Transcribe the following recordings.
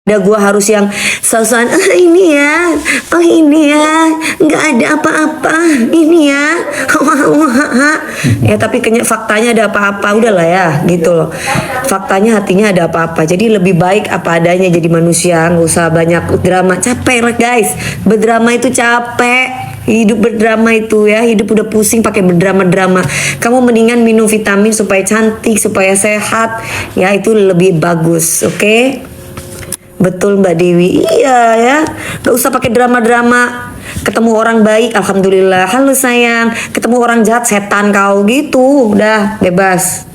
gua harus yang sosokan ini ya, oh ini ya, nggak ada apa-apa, ini ya, ya tapi faktanya ada apa-apa, udahlah ya, gitu loh. Faktanya hatinya ada apa-apa, jadi lebih baik apa adanya jadi manusia, nggak usah banyak drama, capek lah guys, berdrama itu capek. Hidup berdrama itu ya, hidup udah pusing pakai berdrama-drama. Kamu mendingan minum vitamin supaya cantik, supaya sehat, ya itu lebih bagus, oke? Betul Mbak Dewi, iya ya, gak usah pakai drama-drama. Ketemu orang baik, alhamdulillah, halo sayang. Ketemu orang jahat, setan kau gitu, udah bebas.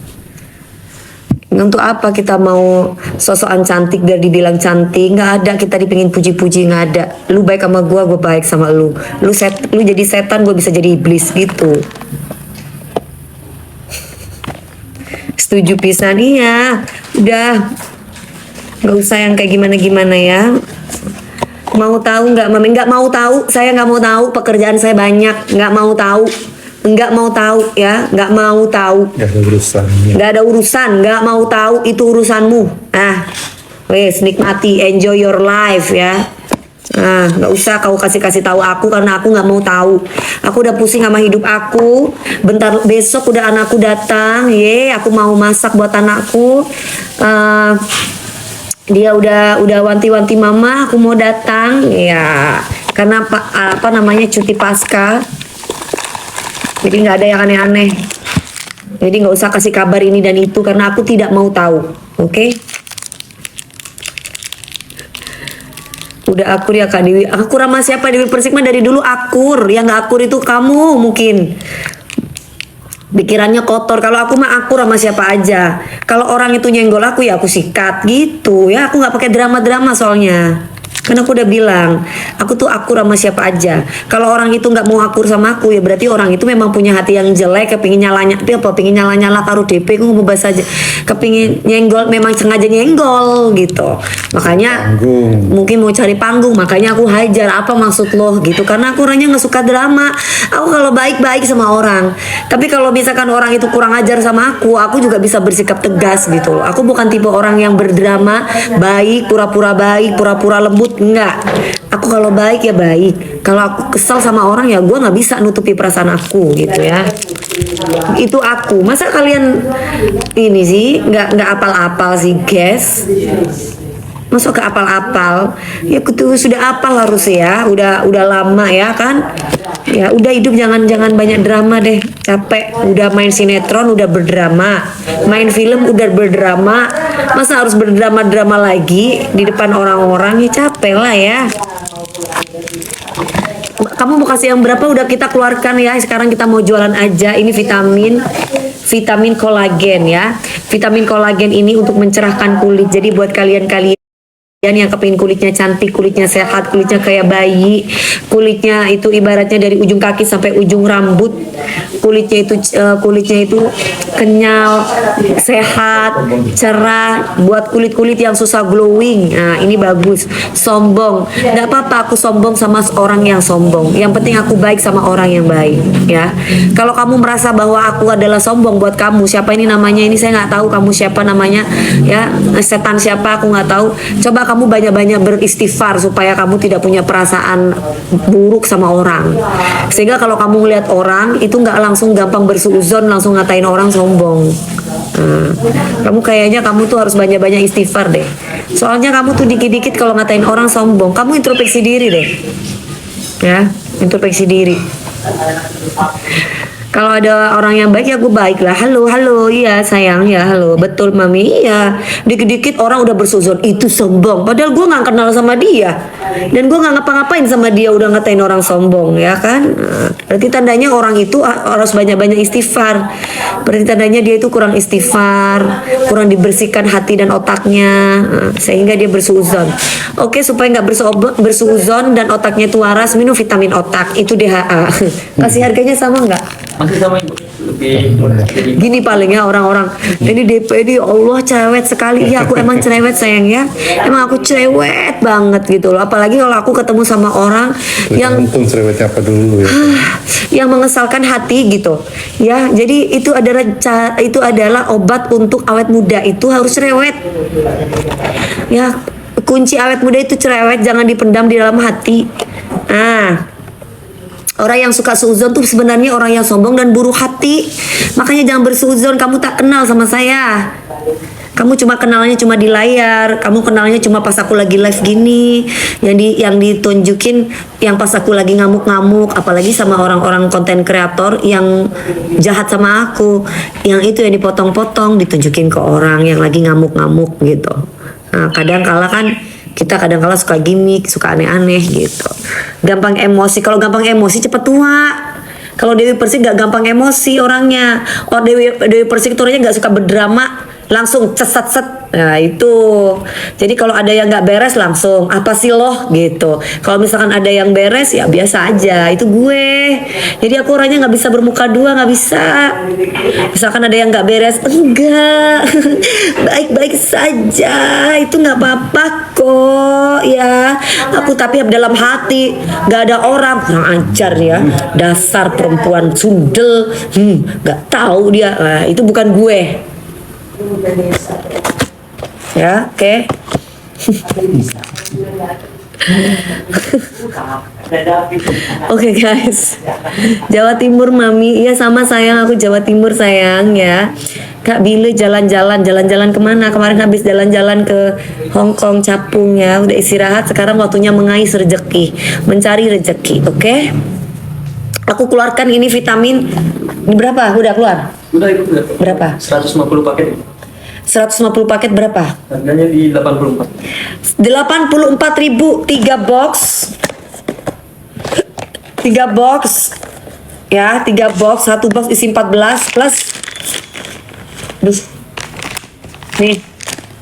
Untuk apa kita mau sosokan cantik biar dibilang cantik? Nggak ada, kita dipengin puji-puji, nggak ada. Lu baik sama gue baik sama lu. Lu jadi setan, gue bisa jadi iblis gitu. Setuju pisan, iya. Udah, nggak usah yang kayak gimana-gimana ya. Mau tahu nggak, Mami? Nggak mau tahu. Saya nggak mau tahu. Pekerjaan saya banyak. Nggak mau tahu. Nggak mau tahu ya. Nggak mau tahu. Nggak ada urusan. Nggak ada urusan. Nggak mau tahu. Itu urusanmu. Wes nikmati. Enjoy your life ya. Nggak usah kau kasih tahu aku karena aku nggak mau tahu. Aku udah pusing sama hidup aku. Bentar besok udah anakku datang. Aku mau masak buat anakku. Dia udah wanti-wanti mama, aku mau datang ya. Karena apa namanya cuti pasca. Jadi nggak ada yang aneh-aneh. Jadi nggak usah kasih kabar ini dan itu karena aku tidak mau tahu. Oke? Udah akur ya Kak Dewi. Akur sama siapa? Dewi Persik mah dari dulu akur. Yang nggak akur itu kamu mungkin. Pikirannya kotor. Kalau aku mah akur sama siapa aja. Kalau orang itu nyenggol aku ya aku sikat gitu ya. Aku nggak pakai drama-drama soalnya. Karena aku udah bilang, aku tuh akur sama siapa aja. Kalau orang itu nggak mau akur sama aku ya berarti orang itu memang punya hati yang jelek, kepingin nyala taruh DP, aku mau bahas aja. Kepingin nyenggol, memang sengaja nyenggol gitu. Makanya mungkin mau cari panggung, makanya aku hajar. Apa maksud lo gitu? Karena aku orangnya nggak suka drama. Aku kalau baik-baik sama orang. Tapi kalau misalkan orang itu kurang ajar sama aku juga bisa bersikap tegas gitu loh. Aku bukan tipe orang yang berdrama, baik, pura-pura lembut. Enggak, aku kalau baik ya baik. Kalau aku kesel sama orang ya gue nggak bisa nutupi perasaan aku gitu ya. Itu aku. Masa kalian ini sih nggak apal-apal sih guys? Masuk ke apal-apal? Ya tuh sudah apal harus ya. Udah lama ya kan? Ya udah hidup jangan banyak drama deh. Capek. Udah main sinetron udah berdrama, main film udah berdrama. Masa harus berdrama-drama lagi di depan orang-orang? Ya capek lah ya. Kamu mau kasih yang berapa udah kita keluarkan ya. Sekarang kita mau jualan aja. Ini vitamin kolagen ya. Vitamin kolagen ini untuk mencerahkan kulit. Jadi buat kalian yang kepingin kulitnya cantik, kulitnya sehat, kulitnya kayak bayi, kulitnya itu ibaratnya dari ujung kaki sampai ujung rambut, kulitnya itu kenyal, sehat, cerah, buat kulit yang susah glowing. Nah ini bagus. Sombong, nggak apa-apa aku sombong sama orang yang sombong. Yang penting aku baik sama orang yang baik ya. Kalau kamu merasa bahwa aku adalah sombong buat kamu, siapa ini namanya, ini saya nggak tahu kamu siapa namanya ya, setan siapa aku nggak tahu. Coba kamu banyak-banyak beristighfar supaya kamu tidak punya perasaan buruk sama orang. Sehingga kalau kamu ngeliat orang itu nggak langsung gampang bersuuzon, langsung ngatain orang sombong. Kamu kayaknya kamu tuh harus banyak-banyak istighfar deh. Soalnya kamu tuh dikit-dikit kalau ngatain orang sombong. Kamu introspeksi diri deh. Ya, introspeksi diri. Kalau ada orang yang baik ya gue baik lah. Halo, iya sayang ya, halo. Betul mami, iya. Dikit-dikit orang udah bersuzon, itu sombong. Padahal gue gak kenal sama dia. Dan gue gak ngapa-ngapain sama dia udah ngatain orang sombong ya kan. Berarti tandanya orang itu harus banyak-banyak istighfar. Berarti tandanya dia itu kurang istighfar, kurang dibersihkan hati dan otaknya, sehingga dia bersuzon. Oke, supaya gak bersuzon dan otaknya itu waras, minum vitamin otak. Itu DHA. Kasih harganya sama gak? Masih sama ibu lebih Gini paling ya orang-orang ini DP ini Allah cerewet sekali ya. Aku emang cerewet sayang ya, emang aku cerewet banget gitu loh. Apalagi kalau aku ketemu sama orang yang cerewetnya apa dulu ya, yang mengesalkan hati gitu ya. Jadi itu adalah obat untuk awet muda, itu harus cerewet ya. kunci awet muda itu cerewet, jangan dipendam di dalam hati. Orang yang suka suuzon tuh sebenarnya orang yang sombong dan buruk hati. Makanya jangan bersuuzon. Kamu tak kenal sama saya. Kamu cuma kenalnya cuma di layar. Kamu kenalnya cuma pas aku lagi live gini. Yang ditunjukin yang pas aku lagi ngamuk-ngamuk. Apalagi sama orang-orang konten kreator yang jahat sama aku. Yang itu yang dipotong-potong, ditunjukin ke orang yang lagi ngamuk-ngamuk gitu. Nah, kadang kala kan kita kadang-kala suka gimmick, suka aneh-aneh gitu. Gampang emosi. Kalau gampang emosi cepet tua. Kalau Dewi Persik gak gampang emosi orangnya. Oh, Dewi Persik itu orangnya gak suka berdrama, langsung set. Nah itu. Jadi kalau ada yang gak beres langsung apa sih loh gitu. Kalau misalkan ada yang beres ya biasa aja. Itu gue. Jadi aku orangnya gak bisa bermuka dua, gak bisa. Misalkan ada yang gak beres, enggak. Baik-baik saja. Itu gak apa-apa kok ya. Aku tapi dalam hati gak ada orang. Kurang ajar ya. Dasar perempuan sundel. Gak tahu dia. Nah, itu bukan gue. Ya, oke. Oke guys, Jawa Timur mami, iya sama sayang, aku Jawa Timur sayang ya. Kak Bile jalan-jalan kemana? Kemarin habis jalan-jalan ke Hong Kong capung ya, udah istirahat. Sekarang waktunya mengais rezeki, mencari rezeki, oke? Aku keluarkan ini vitamin berapa? Udah keluar? Udah itu udah. Berapa? 150 paket. 150 paket berapa? Harganya di 84. 84.000 3 box. 3 box. Ya, 3 box, 1 box isi 14 plus nih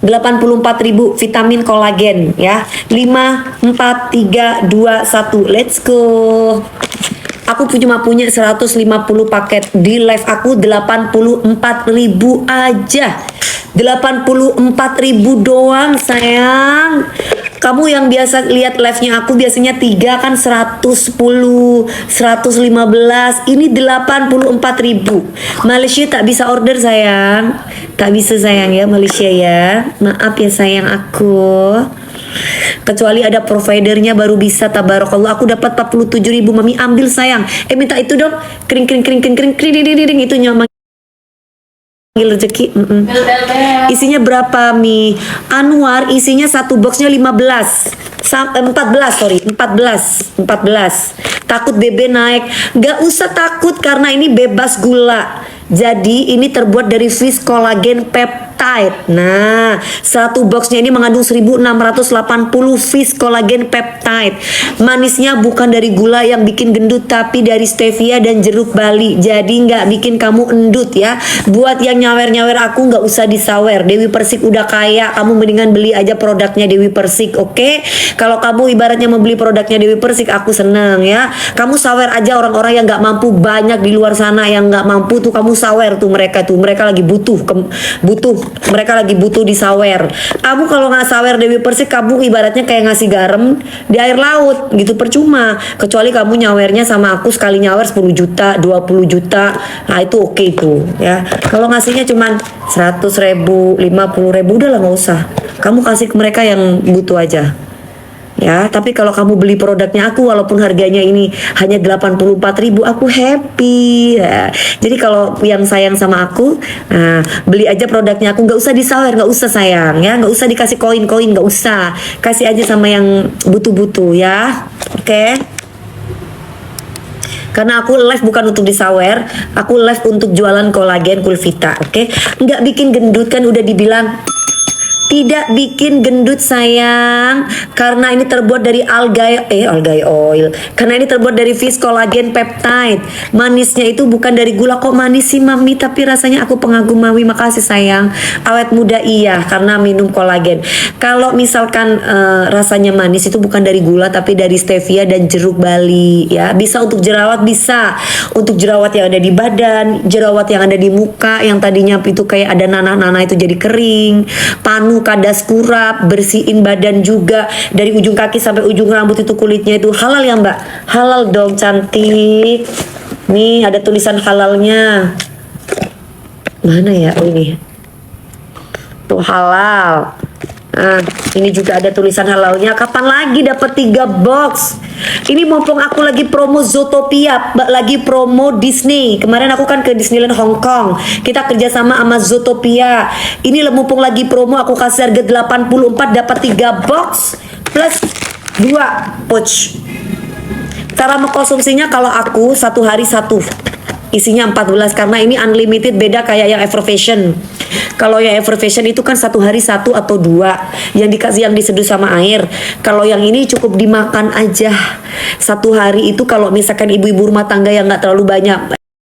84.000 vitamin kolagen ya. 5 4 3 2 1. Let's go. Aku cuma punya 150 paket. Di live aku 84.000 aja. 84.000 doang sayang. Kamu yang biasa lihat live-nya aku biasanya 3 kan 110, 115. Ini 84.000. Malaysia tak bisa order sayang. Tak bisa sayang ya Malaysia ya. Maaf ya sayang aku. Kecuali ada providernya baru bisa. Tabarakallah. Aku dapat 47.000 mami, ambil sayang. Minta itu dong. Kering itu nyaman rezeki. Isinya berapa Mi? Anwar isinya satu boxnya 14 Takut BB naik. Gak usah takut karena ini bebas gula. Jadi ini terbuat dari fish collagen peptide. Nah, satu boxnya ini mengandung 1680 fish collagen peptide. Manisnya bukan dari gula yang bikin gendut, tapi dari stevia dan jeruk bali. Jadi nggak bikin kamu endut ya. Buat yang nyawer-nyawer aku nggak usah disawer. Dewi Persik udah kaya, kamu mendingan beli aja produknya Dewi Persik, oke? Kalau kamu ibaratnya membeli produknya Dewi Persik, aku seneng ya. Kamu sawer aja orang-orang yang nggak mampu, banyak di luar sana yang nggak mampu tuh, kamu sawer tuh mereka lagi butuh mereka lagi butuh disawer. Kamu kalau nggak sawer Dewi Persik, kamu ibaratnya kayak ngasih garam di air laut gitu, percuma. Kecuali kamu nyawernya sama aku sekali nyawer 10 juta 20 juta, nah itu oke tuh ya. Kalau ngasihnya cuman 100.000 50.000 udah lah, nggak usah. Kamu kasih ke mereka yang butuh aja ya. Tapi kalau kamu beli produknya aku walaupun harganya ini hanya 84.000, aku happy ya. Jadi kalau yang sayang sama aku, beli aja produknya aku, nggak usah disawer, nggak usah sayang ya, nggak usah dikasih koin-koin, nggak usah, kasih aja sama yang butuh-butuh ya, oke? Karena aku live bukan untuk disawer, aku live untuk jualan kolagen Kulvita, oke? Nggak bikin gendut kan udah dibilang. Tidak bikin gendut sayang, karena ini terbuat dari algae oil. Karena ini terbuat dari fish collagen peptide. Manisnya itu bukan dari gula. Kok manis sih mami? Tapi rasanya aku pengagum mami. Makasih sayang. Awet muda iya, karena minum kolagen. Kalau misalkan rasanya manis itu bukan dari gula, tapi dari stevia dan jeruk bali ya. Bisa untuk jerawat, bisa untuk jerawat yang ada di badan, jerawat yang ada di muka yang tadinya itu kayak ada nanah-nanah itu jadi kering, panu, kadas kurap, bersihin badan juga dari ujung kaki sampai ujung rambut itu kulitnya itu halal ya mbak? Halal dong cantik. Nih ada tulisan halalnya. Mana ya? Oh ini tuh halal. Nah, ini juga ada tulisan halalnya. Kapan lagi dapat 3 box? Ini mumpung aku lagi promo Zootopia, lagi promo Disney. Kemarin aku kan ke Disneyland Hong Kong. Kita kerjasama sama Zootopia. Ini mumpung lagi promo, aku kasih harga 84 dapat 3 box plus 2 pouch. Cara mengkonsumsinya kalau aku 1 hari 1. Isinya 14 karena ini unlimited, beda kayak yang Evervision. Kalau yang Evervision itu kan 1 hari 1 atau 2 yang dikasih, yang diseduh sama air. Kalau yang ini cukup dimakan aja. 1 hari itu kalau misalkan ibu-ibu rumah tangga yang nggak terlalu banyak